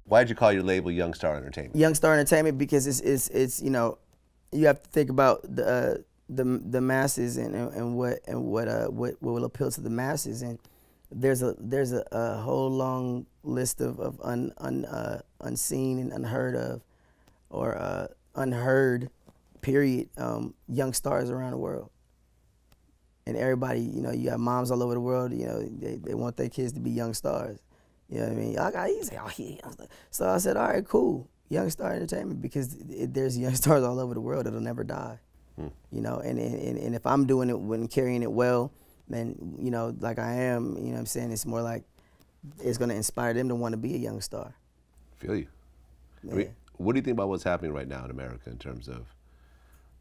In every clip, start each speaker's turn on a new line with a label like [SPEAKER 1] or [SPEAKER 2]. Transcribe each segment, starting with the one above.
[SPEAKER 1] Why'd you call your label Young Star Entertainment?
[SPEAKER 2] Young Star Entertainment because it's you know, you have to think about the masses and what will appeal to the masses, and there's a whole long list of unseen and unheard of or unheard period young stars around the world. And everybody, you know, you have moms all over the world, you know, they want their kids to be young stars. You know what I mean? He said, oh, yeah, young star. So I said, all right, cool, Young Star Entertainment, because there's young stars all over the world that'll never die. You know, and if I'm doing it when carrying it well, then, you know, like I am, you know what I'm saying, it's more like it's gonna inspire them to want to be a young star.
[SPEAKER 1] Feel you.
[SPEAKER 2] Yeah.
[SPEAKER 1] I mean, what do you think about what's happening right now in America in terms of,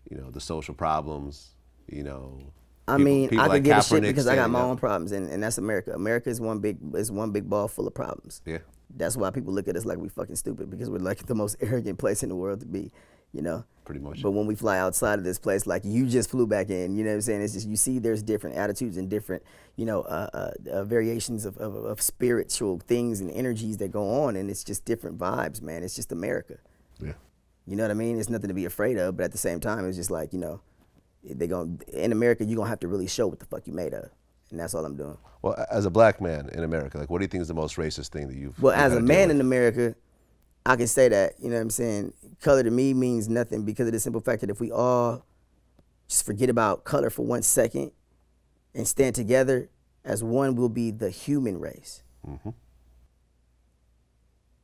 [SPEAKER 1] you know, the social problems, you know?
[SPEAKER 2] I mean, I
[SPEAKER 1] like
[SPEAKER 2] could give a shit
[SPEAKER 1] Kaepernick
[SPEAKER 2] because I got
[SPEAKER 1] saying
[SPEAKER 2] my
[SPEAKER 1] that-
[SPEAKER 2] own problems, and that's America. America is one big ball full of problems.
[SPEAKER 1] Yeah.
[SPEAKER 2] That's why people look at us like we fucking stupid, because we're like the most arrogant place in the world to be, you know.
[SPEAKER 1] Pretty much.
[SPEAKER 2] But when we fly outside of this place, like you just flew back in, you know what I'm saying? It's just, you see there's different attitudes and different, you know, variations of spiritual things and energies that go on, and it's just different vibes, man. It's just America.
[SPEAKER 1] Yeah.
[SPEAKER 2] You know what I mean? It's nothing to be afraid of, but at the same time, it's just like, you know, in America, you're gonna have to really show what the fuck you made of. And that's all I'm doing.
[SPEAKER 1] Well, as a black man in America, like, what do you think is the most racist thing that you've
[SPEAKER 2] Well,
[SPEAKER 1] you've
[SPEAKER 2] as
[SPEAKER 1] had
[SPEAKER 2] a
[SPEAKER 1] to deal
[SPEAKER 2] man
[SPEAKER 1] with?
[SPEAKER 2] in America, I can say that, you know what I'm saying? Color to me means nothing because of the simple fact that if we all just forget about color for 1 second and stand together as one, we'll be the human race.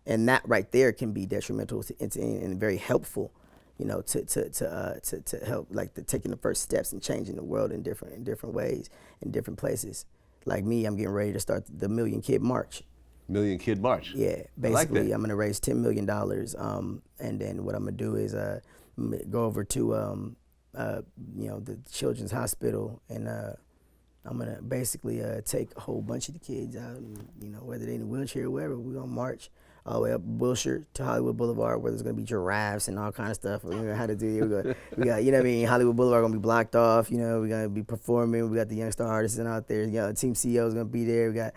[SPEAKER 2] And that right there can be detrimental and very helpful, you know, to help, like, taking the first steps and changing the world in different ways, in different places. Like me, I'm getting ready to start the Million Kid March.
[SPEAKER 1] Million Kid March.
[SPEAKER 2] Yeah,
[SPEAKER 1] I like
[SPEAKER 2] basically,
[SPEAKER 1] that.
[SPEAKER 2] I'm gonna raise $10 million, and then what I'm gonna do is I'm gonna go over to you know, the Children's Hospital, and I'm gonna basically take a whole bunch of the kids out, and, you know, whether they're in a wheelchair or wherever, we're gonna march all the way up Wilshire to Hollywood Boulevard, where there's gonna be giraffes and all kind of stuff. We know how to do it. We got, you know what I mean, Hollywood Boulevard gonna be blocked off. You know, we're gonna be performing. We got the Young Star artists out there. You know, Team CEO is gonna be there. We got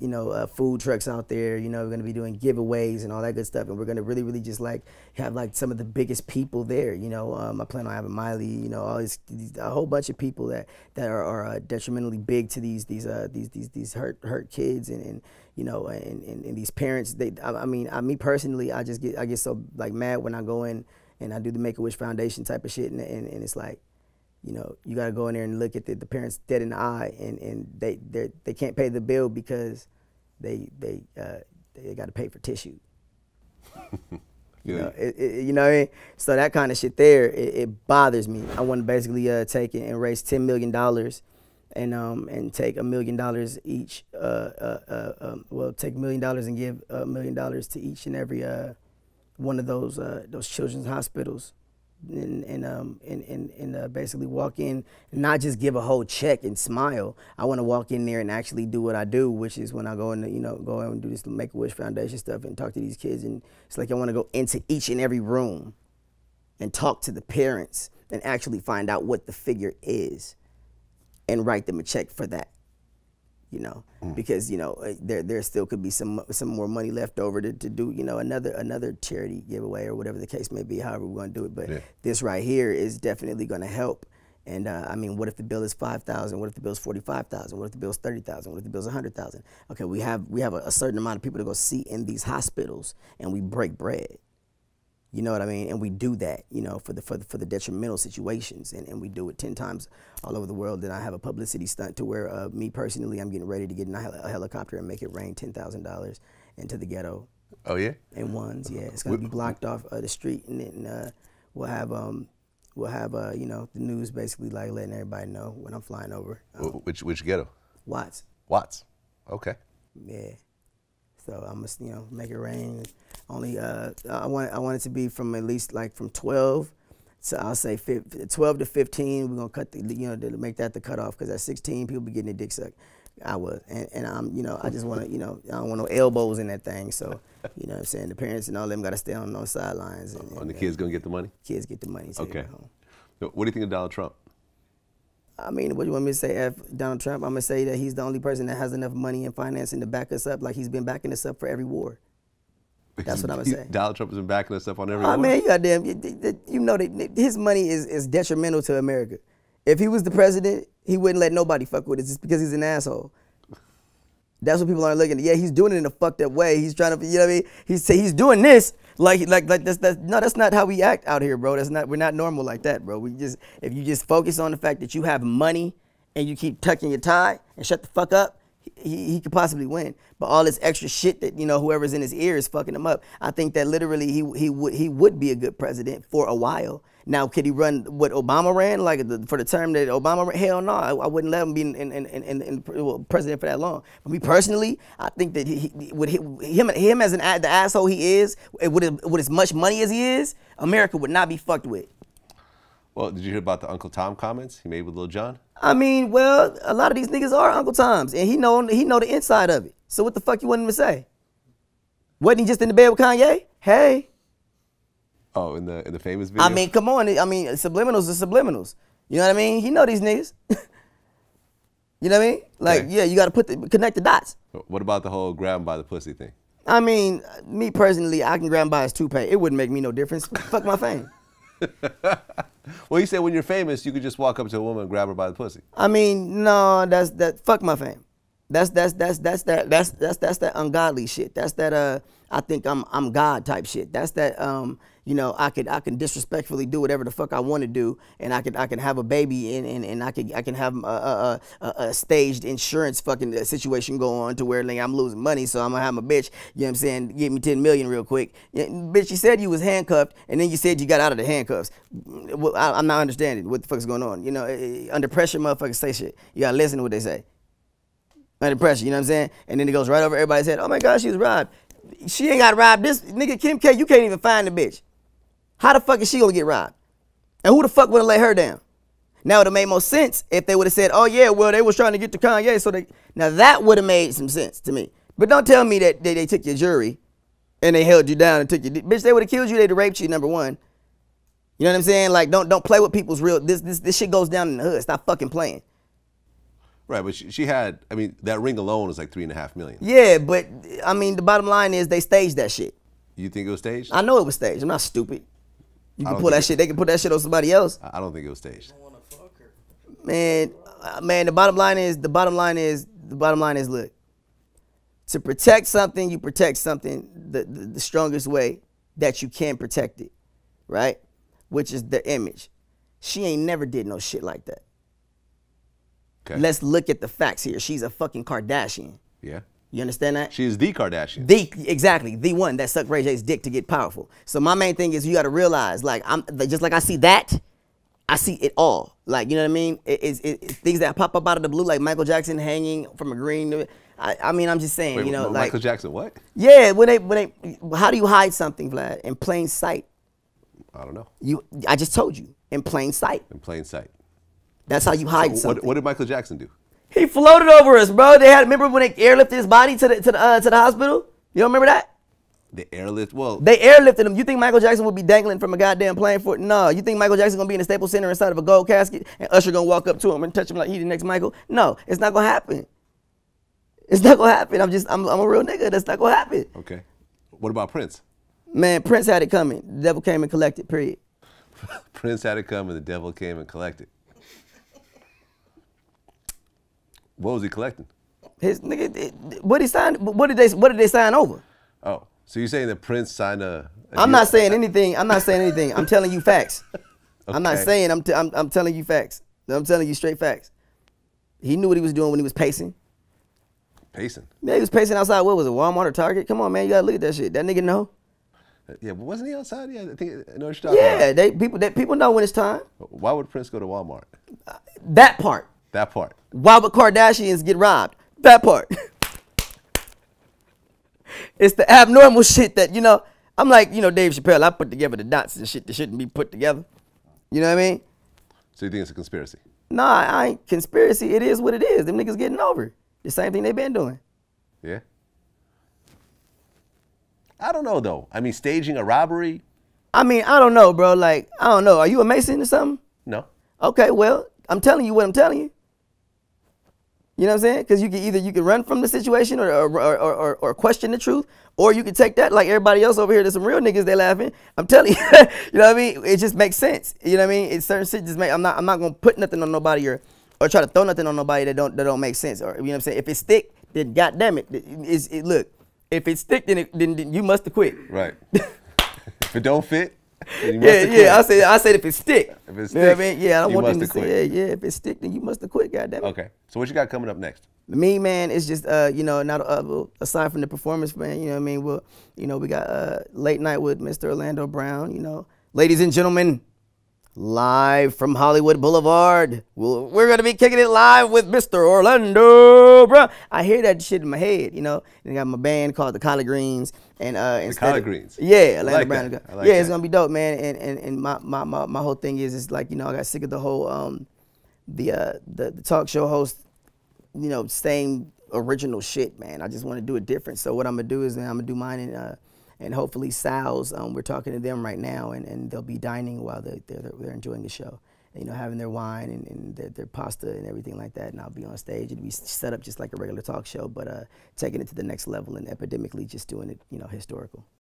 [SPEAKER 2] you know, food trucks out there. You know, we're gonna be doing giveaways and all that good stuff. And we're gonna really just like have like some of the biggest people there. You know, I plan on having Miley. You know, all these a whole bunch of people that are detrimentally big to these hurt kids and you know, and these parents. I mean, me personally, I get so like mad when I go in and I do the Make-A-Wish Foundation type of shit, and it's like, you know, you gotta go in there and look at the parents dead in the eye, and they can't pay the bill because they gotta pay for tissue. You know, you know what I mean? So that kind of shit there, it bothers me. I want to basically take it and raise $10 million, and take $1 million each. Well, take $1 million and give $1 million to each and every one of those children's hospitals, and basically walk in and not just give a whole check and smile. I want to walk in there and actually do what I do, which is when I go in, you know, go and do this Make-A-Wish Foundation stuff and talk to these kids, and it's like I want to go into each and every room and talk to the parents and actually find out what the figure is and write them a check for that. You know, because, you know, there still could be some more money left over to do, you know, another charity giveaway or whatever the case may be, however we're going to do it. But this right here is definitely going to help. And I mean, what if the bill is $5,000? What if the bill is $45,000? What if the bill is $30,000? What if the bill is $100,000? Okay, we have a certain amount of people to go see in these hospitals, and we break bread. You know what I mean? And we do that, you know, for the detrimental situations, and we do it 10 times all over the world. Then I have a publicity stunt to where me personally, I'm getting ready to get in a helicopter and make it rain $10,000 into the ghetto.
[SPEAKER 1] Oh yeah.
[SPEAKER 2] In ones, yeah. It's gonna be blocked off the street, and then we'll have you know, the news basically like letting everybody know when I'm flying over.
[SPEAKER 1] Which ghetto?
[SPEAKER 2] Watts.
[SPEAKER 1] Watts. Okay.
[SPEAKER 2] Yeah. So I must, you know, make it rain. Only I want it to be from at least like from 12. So I'll say 12 to 15. We're gonna cut the, you know, to make that the cutoff, because at 16 people be getting their dick sucked. I was, and I'm, you know, I just want to, you know, I don't want no elbows in that thing. So, you know what I'm saying, the parents and all them got to stay on those sidelines.
[SPEAKER 1] And the kids gonna get the money?
[SPEAKER 2] Kids get the money.
[SPEAKER 1] Okay. So what do you think of Donald Trump?
[SPEAKER 2] I mean, what do you want me to say? F Donald Trump? I'm gonna say that he's the only person that has enough money and financing to back us up, like he's been backing us up for every war. That's what I'm gonna say.
[SPEAKER 1] Donald Trump has been backing us up on every
[SPEAKER 2] Oh
[SPEAKER 1] one.
[SPEAKER 2] man, you know that his money is detrimental to America. If he was the president, he wouldn't let nobody fuck with it just because he's an asshole. That's what people aren't looking at. Yeah, he's doing it in a fucked up way. He's trying to, you know what I mean? He's doing this like that's not how we act out here, bro. We're not normal like that, bro. If you just focus on the fact that you have money and you keep tucking your tie and shut the fuck up, he could possibly win. But all this extra shit that, you know, whoever's in his ear is fucking him up. I think that literally he would be a good president for a while. Now, could he run what Obama ran, like for the term that Obama ran? Hell no, I wouldn't let him be president for that long. But me personally, I think that him as the asshole he is, with as much money as he is, America would not be fucked with.
[SPEAKER 1] Well, did you hear about the Uncle Tom comments he made with Lil Jon?
[SPEAKER 2] I mean, well, a lot of these niggas are Uncle Toms, and he know the inside of it. So what the fuck you want him to say? Wasn't he just in the bed with Kanye? Hey.
[SPEAKER 1] Oh, in the famous video?
[SPEAKER 2] I mean, come on. I mean, subliminals are subliminals. You know what I mean? He know these niggas. You know what I mean? Like,
[SPEAKER 1] okay.
[SPEAKER 2] Yeah, you got to connect the dots.
[SPEAKER 1] What about the whole grab him by the pussy thing?
[SPEAKER 2] I mean, me personally, I can grab him by his toupee. It wouldn't make me no difference. Fuck my fame.
[SPEAKER 1] Well, you said when you're famous, you could just walk up to a woman and grab her by the pussy.
[SPEAKER 2] I mean, no, fuck my fame. That's that ungodly shit. That's that I think I'm God type shit. That's that you know, I can disrespectfully do whatever the fuck I want to do, and I can have a baby and I can have a staged insurance fucking situation go on to where like, I'm losing money, so I'm gonna have my bitch, you know what I'm saying, give me 10 million real quick. Yeah, bitch, you said you was handcuffed and then you said you got out of the handcuffs. Well, I'm not understanding what the fuck's going on. You know, under pressure, motherfuckers say shit. You gotta listen to what they say. Under pressure, you know what I'm saying? And then it goes right over everybody's head. Oh my God, she was robbed. She ain't got robbed. This nigga Kim K, you can't even find the bitch. How the fuck is she gonna get robbed? And who the fuck would have let her down? Now it would have made more sense if they would have said, oh yeah, well they was trying to get to Kanye, so now that would have made some sense to me. But don't tell me that they took your jewelry and they held you down and took your, bitch, they would have killed you, they'd have raped you, number one. You know what I'm saying? Like don't play with people's real, this shit goes down in the hood. Stop fucking playing.
[SPEAKER 1] Right, but she had, I mean, that ring alone is like $3.5 million.
[SPEAKER 2] Yeah, but I mean, the bottom line is they staged that shit.
[SPEAKER 1] You think it was staged?
[SPEAKER 2] I know it was staged. I'm not stupid. You can pull that shit. They can put that shit on somebody else.
[SPEAKER 1] I don't think it was staged.
[SPEAKER 2] Man, the bottom line is, look, to protect something, you protect something the strongest way that you can protect it, right? Which is the image. She ain't never did no shit like that. Okay. Let's look at the facts here. She's a fucking Kardashian.
[SPEAKER 1] Yeah.
[SPEAKER 2] You understand that?
[SPEAKER 1] She is the Kardashian.
[SPEAKER 2] Exactly, the one that sucked Ray J's dick to get powerful. So my main thing is you got to realize, like, just like I see that, I see it all. Like, you know what I mean? It's things that pop up out of the blue, like Michael Jackson hanging from a green. I mean, I'm just saying,
[SPEAKER 1] Wait,
[SPEAKER 2] you know,
[SPEAKER 1] like Michael Jackson, what?
[SPEAKER 2] Yeah, how do you hide something, Vlad? In plain sight.
[SPEAKER 1] I don't know.
[SPEAKER 2] I just told you, in plain sight.
[SPEAKER 1] In plain sight.
[SPEAKER 2] That's how you hide something.
[SPEAKER 1] What did Michael Jackson do?
[SPEAKER 2] He floated over us, bro. Remember when they airlifted his body to the hospital? You don't remember that?
[SPEAKER 1] The airlift? Well,
[SPEAKER 2] they airlifted him. You think Michael Jackson would be dangling from a goddamn plane for it? No. You think Michael Jackson gonna be in the Staples Center inside of a gold casket and Usher gonna walk up to him and touch him like he the next Michael? No, it's not gonna happen. It's not gonna happen. I'm a real nigga. That's not gonna happen.
[SPEAKER 1] Okay. What about Prince?
[SPEAKER 2] Man, Prince had it coming. The devil came and collected. Period.
[SPEAKER 1] Prince had it coming. The devil came and collected. What was he collecting?
[SPEAKER 2] His nigga, what he signed? What did they sign over?
[SPEAKER 1] Oh, so you're saying that Prince signed a
[SPEAKER 2] I'm not saying anything. I'm telling you facts. Okay. I'm not saying. I'm telling you facts. I'm telling you straight facts. He knew what he was doing when he was pacing.
[SPEAKER 1] Pacing?
[SPEAKER 2] Yeah, he was pacing outside. What was it, Walmart or Target? Come on, man, you gotta look at that shit. That nigga know.
[SPEAKER 1] Yeah, but wasn't he outside? Yeah, I think I know what you're talking
[SPEAKER 2] about. People know when it's time.
[SPEAKER 1] Why would Prince go to Walmart?
[SPEAKER 2] That part.
[SPEAKER 1] That part.
[SPEAKER 2] Why would Kardashians get robbed? That part. It's the abnormal shit that, you know, I'm like, you know, Dave Chappelle, I put together the dots and shit that shouldn't be put together. You know what I mean?
[SPEAKER 1] So you think it's a conspiracy?
[SPEAKER 2] Nah, I ain't conspiracy. It is what it is. Them niggas getting over. The same thing they been doing.
[SPEAKER 1] Yeah. I don't know, though. I mean, staging a robbery?
[SPEAKER 2] I mean, I don't know, bro. Like, I don't know. Are you a Mason or something?
[SPEAKER 1] No.
[SPEAKER 2] Okay, well, I'm telling you what I'm telling you. You know what I'm saying? Because you can run from the situation or question the truth, or you can take that like everybody else over here. There's some real niggas they laughing. I'm telling you, you know what I mean? It just makes sense. You know what I mean? It's certain shit just make. I'm not gonna put nothing on nobody or try to throw nothing on nobody that don't make sense. Or you know what I'm saying? If it stick, then goddamn it, look. If it stick, then you must have quit.
[SPEAKER 1] Right. If it don't fit, then you must have quit.
[SPEAKER 2] Yeah. I said if it stick.
[SPEAKER 1] If it stick,
[SPEAKER 2] you know what I mean? Yeah, I don't want them to
[SPEAKER 1] quit.
[SPEAKER 2] say, yeah. If it stick, then you must have quit. Goddamn it.
[SPEAKER 1] Okay. So what you got coming up next?
[SPEAKER 2] Me, man, it's just not aside from the performance, man. You know what I mean? We got late night with Mr. Orlando Brown. You know, ladies and gentlemen, live from Hollywood Boulevard. We're gonna be kicking it live with Mr. Orlando Brown. I hear that shit in my head, you know. And I got my band called the Collard Greens, and
[SPEAKER 1] the Collard Greens.
[SPEAKER 2] Yeah, Orlando
[SPEAKER 1] like
[SPEAKER 2] Brown.
[SPEAKER 1] That. I like
[SPEAKER 2] yeah,
[SPEAKER 1] that.
[SPEAKER 2] It's gonna be dope, man. And my whole thing is like, you know, I got sick of the whole the talk show host, you know, same original shit, man. I just want to do it different. So what I'm gonna do is I'm gonna do mine and hopefully Sal's. We're talking to them right now, and they'll be dining while they're enjoying the show. And, you know, having their wine and their pasta and everything like that. And I'll be on stage. It'll be set up just like a regular talk show, but taking it to the next level and epidemically just doing it, you know, historical.